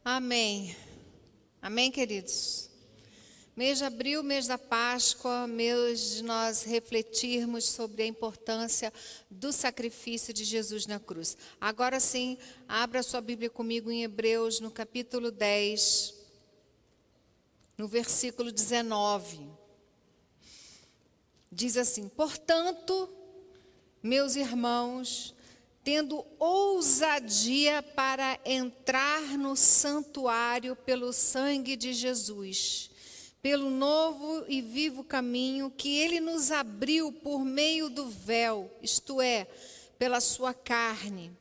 Amém. Amém, queridos? Mês de abril, mês da Páscoa, mês de nós refletirmos sobre a importância do sacrifício de Jesus na cruz. Agora sim, abra sua Bíblia comigo em Hebreus, no capítulo 10, no versículo 19. Diz assim: portanto, meus irmãos, tendo ousadia para entrar no santuário pelo sangue de Jesus, pelo novo e vivo caminho que ele nos abriu por meio do véu, isto é, pela sua carne.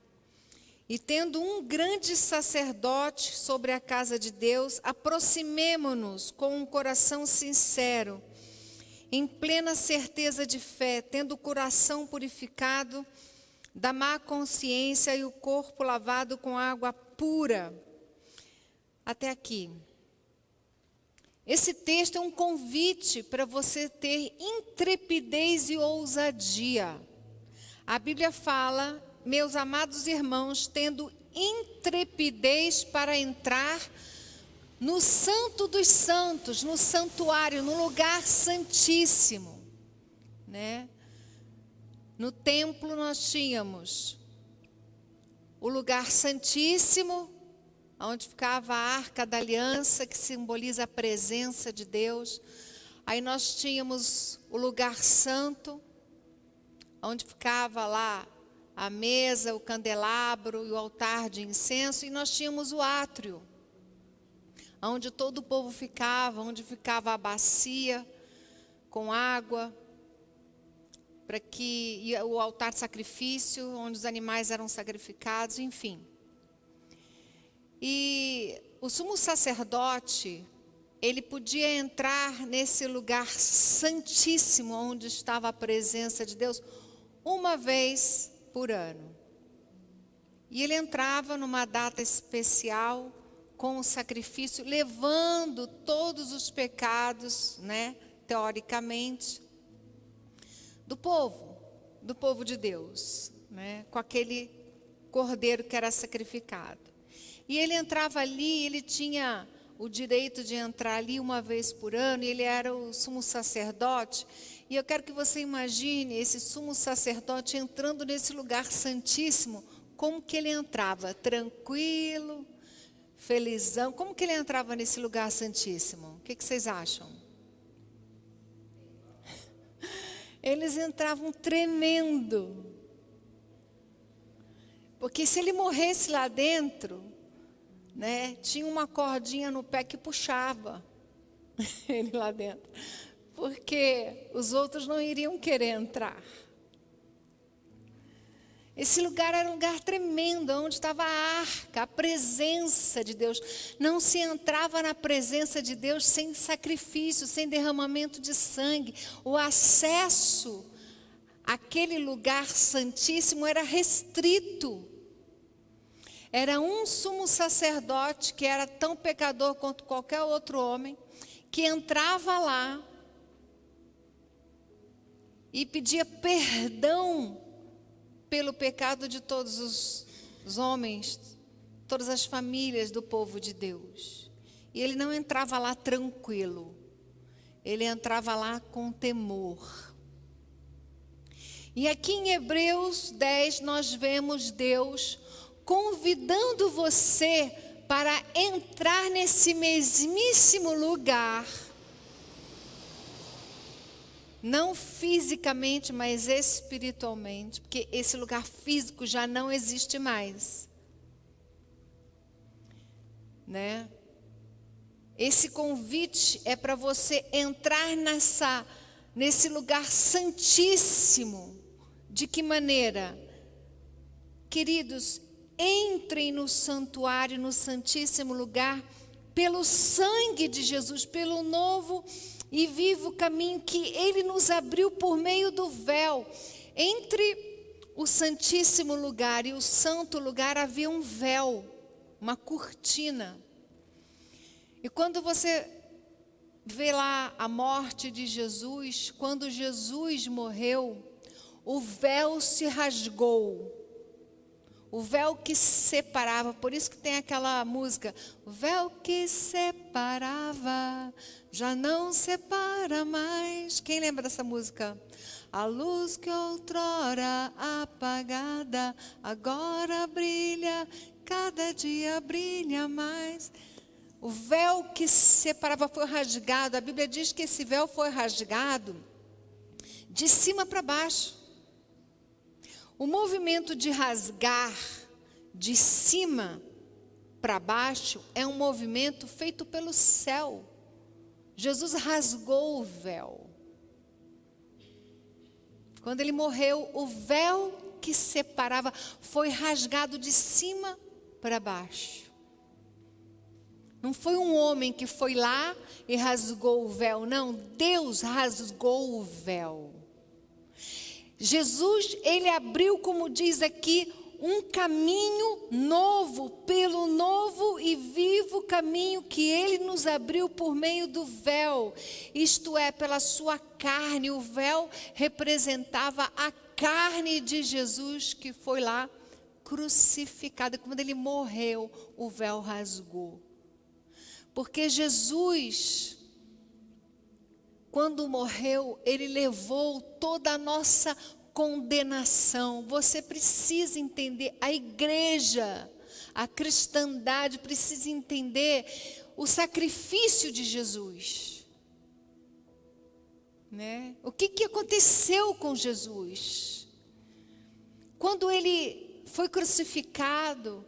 E tendo um grande sacerdote sobre a casa de Deus, aproximemo-nos com um coração sincero, em plena certeza de fé, tendo o coração purificado da má consciência e o corpo lavado com água pura. Até aqui. Esse texto é um convite para você ter intrepidez e ousadia. A Bíblia fala, meus amados irmãos, tendo intrepidez para entrar no Santo dos Santos, no santuário, no lugar santíssimo, né? No templo nós tínhamos o lugar santíssimo, onde ficava a arca da aliança, que simboliza a presença de Deus. Aí nós tínhamos o lugar santo, onde ficava lá a mesa, o candelabro e o altar de incenso. E nós tínhamos o átrio, onde todo o povo ficava, onde ficava a bacia com água, para que o altar de sacrifício, onde os animais eram sacrificados, enfim. E o sumo sacerdote, ele podia entrar nesse lugar santíssimo, onde estava a presença de Deus, uma vez por ano. E ele entrava numa data especial, com o sacrifício, levando todos os pecados, né, teoricamente, do povo de Deus, né, com aquele cordeiro que era sacrificado. E ele entrava ali, ele tinha o direito de entrar ali uma vez por ano, e ele era o sumo sacerdote. E eu quero que você imagine esse sumo sacerdote entrando nesse lugar santíssimo, como que ele entrava? Tranquilo, felizão. Como que ele entrava nesse lugar santíssimo? O que vocês acham? Eles entravam tremendo. Porque se ele morresse lá dentro, né, tinha uma cordinha no pé que puxava ele lá dentro. Porque os outros não iriam querer entrar. Esse lugar era um lugar tremendo, onde estava a arca, a presença de Deus. Não se entrava na presença de Deus sem sacrifício, sem derramamento de sangue. O acesso àquele lugar santíssimo era restrito. Era um sumo sacerdote, que era tão pecador quanto qualquer outro homem, que entrava lá e pedia perdão pelo pecado de todos os homens, todas as famílias do povo de Deus. E ele não entrava lá tranquilo, ele entrava lá com temor. E aqui em Hebreus 10 nós vemos Deus convidando você para entrar nesse mesmíssimo lugar, não fisicamente, mas espiritualmente, porque esse lugar físico já não existe mais, né? Esse convite é para você entrar nesse lugar santíssimo. De que maneira? Queridos, entrem no santuário, no santíssimo lugar, pelo sangue de Jesus, pelo novo e vivo caminho que ele nos abriu por meio do véu. Entre o santíssimo lugar e o santo lugar havia um véu, uma cortina. E quando você vê lá a morte de Jesus, quando Jesus morreu, o véu se rasgou. O véu que separava, por isso que tem aquela música, o véu que separava, já não separa mais. Quem lembra dessa música? A luz que outrora apagada, agora brilha, cada dia brilha mais. O véu que separava foi rasgado, a Bíblia diz que esse véu foi rasgado de cima para baixo. O movimento de rasgar de cima para baixo é um movimento feito pelo céu. Jesus rasgou o véu. Quando ele morreu, o véu que separava foi rasgado de cima para baixo. Não foi um homem que foi lá e rasgou o véu, não. Deus rasgou o véu. Jesus, ele abriu, como diz aqui, um caminho novo, pelo novo e vivo caminho que ele nos abriu por meio do véu. Isto é, pela sua carne. O véu representava a carne de Jesus que foi lá crucificada. Quando ele morreu, o véu rasgou. Porque Jesus, quando morreu, ele levou toda a nossa condenação. Você precisa entender, a igreja, a cristandade precisa entender o sacrifício de Jesus. Né? O que aconteceu com Jesus? Quando ele foi crucificado,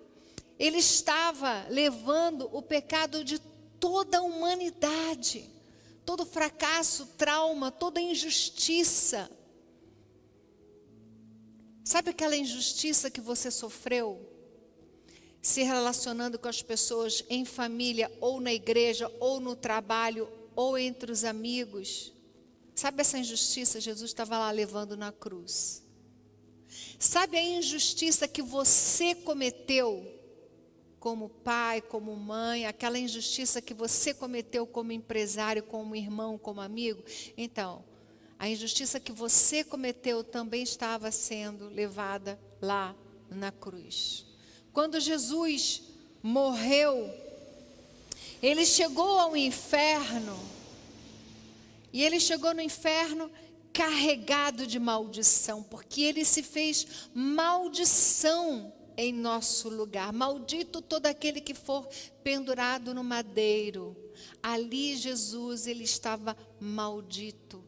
ele estava levando o pecado de toda a humanidade. Todo fracasso, trauma, toda injustiça. Sabe aquela injustiça que você sofreu? Se relacionando com as pessoas em família, ou na igreja, ou no trabalho, ou entre os amigos. Sabe essa injustiça? Jesus estava lá levando na cruz. Sabe a injustiça que você cometeu? Como pai, como mãe, aquela injustiça que você cometeu como empresário, como irmão, como amigo. Então, a injustiça que você cometeu também estava sendo levada lá na cruz. Quando Jesus morreu, ele chegou ao inferno, e ele chegou no inferno carregado de maldição, porque ele se fez maldição em nosso lugar. Maldito todo aquele que for pendurado no madeiro. Ali Jesus, ele estava maldito.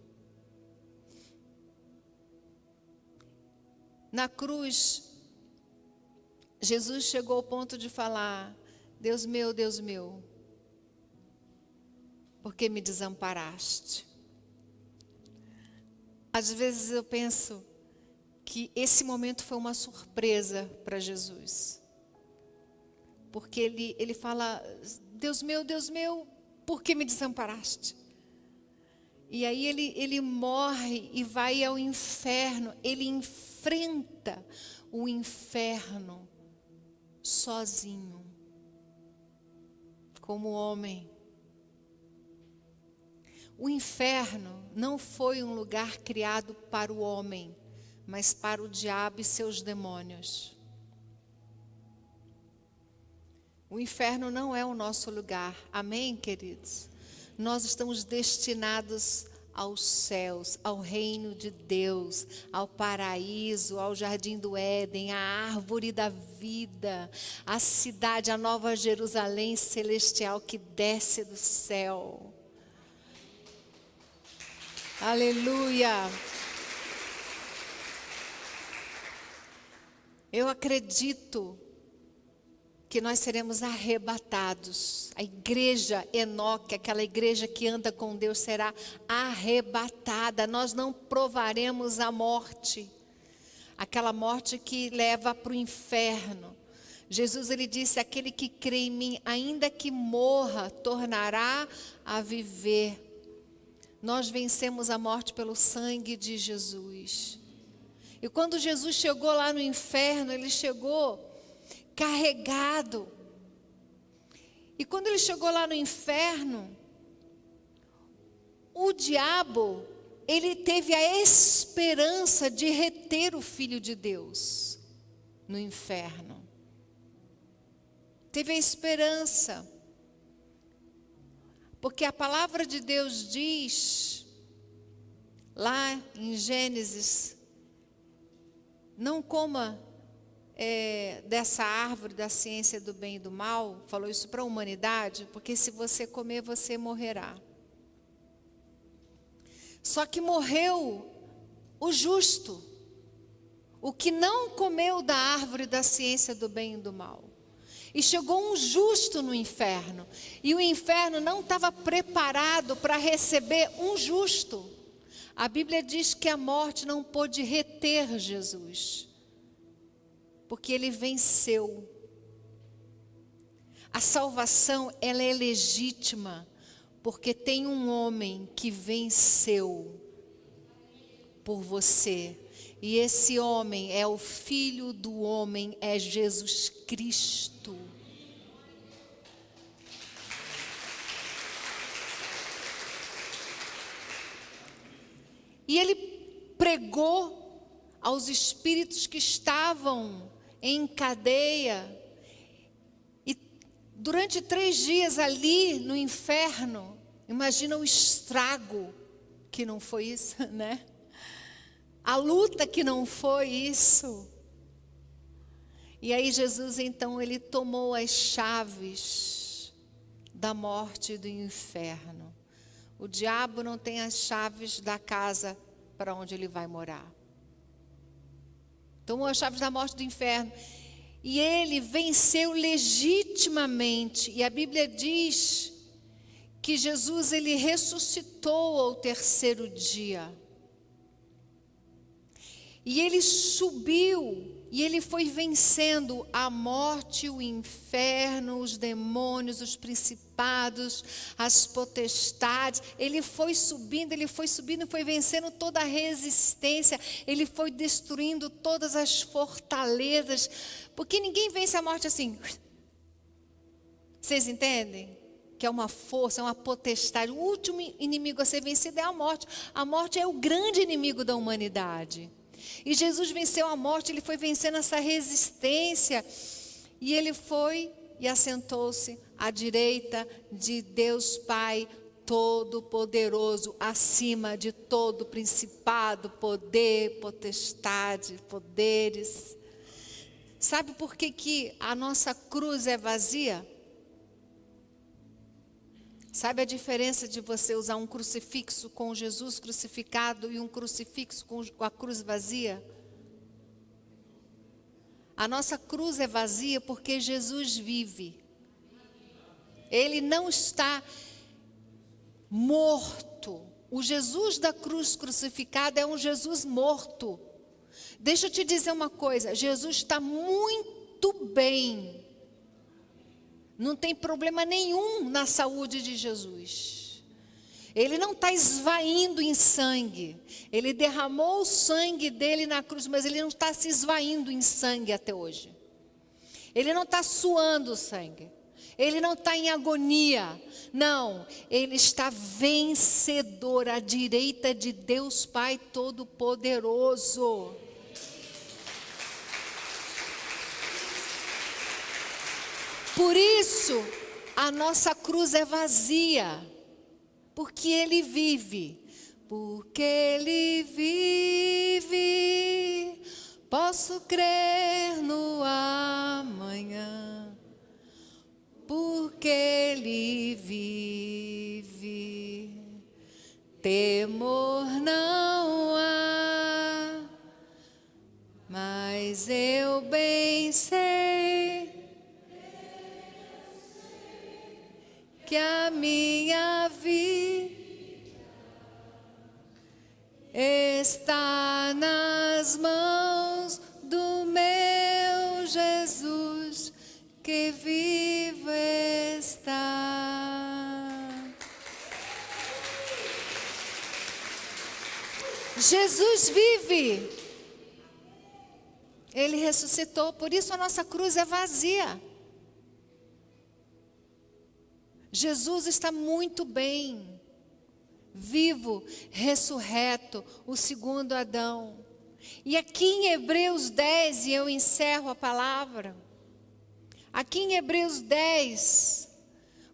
Na cruz, Jesus chegou ao ponto de falar: Deus meu, por que me desamparaste? Às vezes eu penso que esse momento foi uma surpresa para Jesus. Porque ele fala: Deus meu, por que me desamparaste? E aí ele morre e vai ao inferno. Ele enfrenta o inferno sozinho, como homem. O inferno não foi um lugar criado para o homem, mas para o diabo e seus demônios. O inferno não é o nosso lugar. Amém, queridos? Nós estamos destinados aos céus, ao reino de Deus, ao paraíso, ao jardim do Éden, à árvore da vida, à cidade, a nova Jerusalém celestial que desce do céu. Aleluia! Eu acredito que nós seremos arrebatados. A igreja Enoque, aquela igreja que anda com Deus, será arrebatada. Nós não provaremos a morte, aquela morte que leva para o inferno. Jesus, ele disse: aquele que crê em mim, ainda que morra, tornará a viver. Nós vencemos a morte pelo sangue de Jesus. E quando Jesus chegou lá no inferno, ele chegou carregado. E quando ele chegou lá no inferno, o diabo, ele teve a esperança de reter o Filho de Deus. no inferno. Teve a esperança. Porque a palavra de Deus diz, lá em Gênesis, não coma dessa árvore da ciência do bem e do mal, falou isso para a humanidade, porque se você comer, você morrerá. Só que morreu o justo, o que não comeu da árvore da ciência do bem e do mal. E chegou um justo no inferno. E o inferno não estava preparado para receber um justo. A Bíblia diz que a morte não pôde reter Jesus, porque ele venceu. A salvação, ela é legítima, porque tem um homem que venceu por você. E esse homem é o Filho do homem, é Jesus Cristo. E ele pregou aos espíritos que estavam em cadeia. E durante 3 dias ali no inferno, imagina o estrago que não foi isso, né? A luta que não foi isso. E aí Jesus, então, ele tomou as chaves da morte e do inferno. O diabo não tem as chaves da casa para onde ele vai morar. Tomou as chaves da morte e do inferno. E ele venceu legitimamente. E a Bíblia diz que Jesus, ele ressuscitou ao 3º dia. E ele subiu, e ele foi vencendo a morte, o inferno, os demônios, os principados, as potestades. Ele foi subindo, e foi vencendo toda a resistência. Ele foi destruindo todas as fortalezas. Porque ninguém vence a morte assim. Vocês entendem? Que é uma força, é uma potestade. O último inimigo a ser vencido é a morte. A morte é o grande inimigo da humanidade. E Jesus venceu a morte, ele foi vencendo essa resistência. E ele foi e assentou-se à direita de Deus Pai Todo-Poderoso, acima de todo principado, poder, potestade, poderes. Sabe por que a nossa cruz é vazia? Sabe a diferença de você usar um crucifixo com Jesus crucificado e um crucifixo com a cruz vazia? A nossa cruz é vazia porque Jesus vive. Ele não está morto. O Jesus da cruz crucificada é um Jesus morto. Deixa eu te dizer uma coisa, Jesus está muito bem. Não tem problema nenhum na saúde de Jesus. Ele não está esvaindo em sangue. Ele derramou o sangue dele na cruz, mas ele não está se esvaindo em sangue até hoje. Ele não está suando sangue. Ele não está em agonia. Não, ele está vencedor à direita de Deus Pai Todo-Poderoso. Por isso, a nossa cruz é vazia, porque Ele vive. Porque Ele vive, posso crer no amanhã. Porque Ele vive, temor não há, mas eu bem sei que a minha vida está nas mãos do meu Jesus, que vivo está. Jesus vive. Ele ressuscitou, por isso a nossa cruz é vazia. Jesus está muito bem, vivo, ressurreto, o segundo Adão. E aqui em Hebreus 10, e eu encerro a palavra, aqui em Hebreus 10,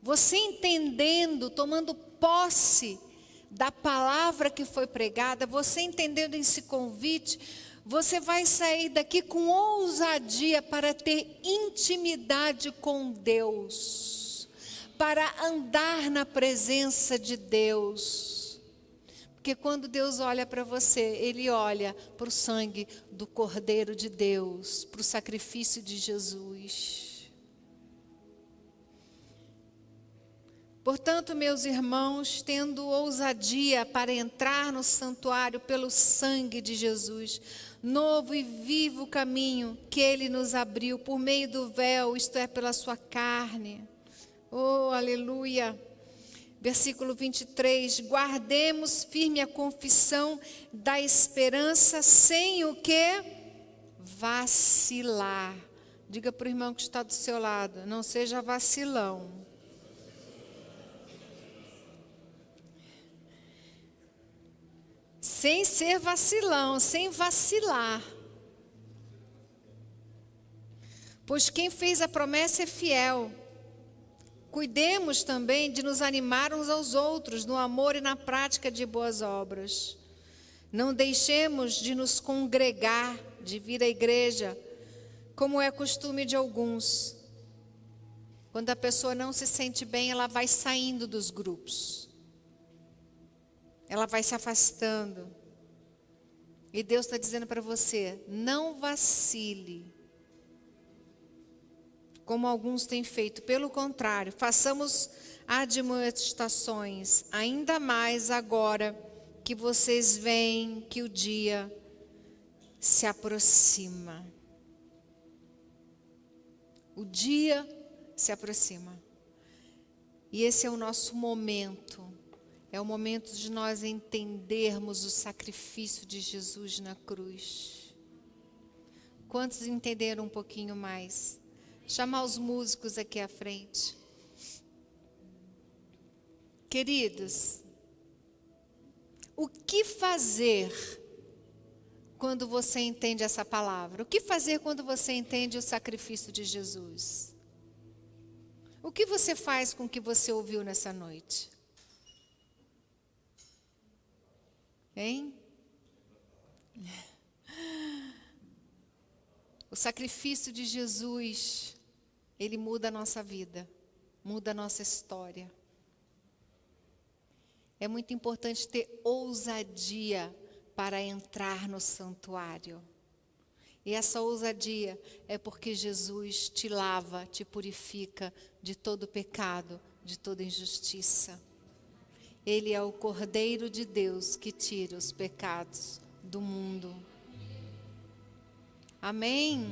você entendendo, tomando posse da palavra que foi pregada, você entendendo esse convite, você vai sair daqui com ousadia para ter intimidade com Deus, para andar na presença de Deus. Porque quando Deus olha para você, Ele olha para o sangue do Cordeiro de Deus, para o sacrifício de Jesus. Portanto, meus irmãos, tendo ousadia para entrar no santuário pelo sangue de Jesus, novo e vivo caminho que Ele nos abriu por meio do véu, isto é, pela sua carne. Oh, aleluia! Versículo 23, guardemos firme a confissão da esperança sem o que? Vacilar. Diga para o irmão que está do seu lado, não seja vacilão. Sem ser vacilão, sem vacilar. Pois quem fez a promessa é fiel. Cuidemos também de nos animar uns aos outros no amor e na prática de boas obras. Não deixemos de nos congregar, de vir à igreja, como é costume de alguns. Quando a pessoa não se sente bem, ela vai saindo dos grupos. Ela vai se afastando. E Deus está dizendo para você, não vacile. Como alguns têm feito. Pelo contrário, façamos admoestações, ainda mais agora que vocês veem que o dia se aproxima. O dia se aproxima. E esse é o nosso momento. É o momento de nós entendermos o sacrifício de Jesus na cruz. Quantos entenderam um pouquinho mais? Chamar os músicos aqui à frente. Queridos, o que fazer quando você entende essa palavra? O que fazer quando você entende o sacrifício de Jesus? O que você faz com o que você ouviu nessa noite? Hein? O sacrifício de Jesus, ele muda a nossa vida, muda a nossa história. É muito importante ter ousadia para entrar no santuário. E essa ousadia é porque Jesus te lava, te purifica de todo pecado, de toda injustiça. Ele é o Cordeiro de Deus que tira os pecados do mundo. Amém?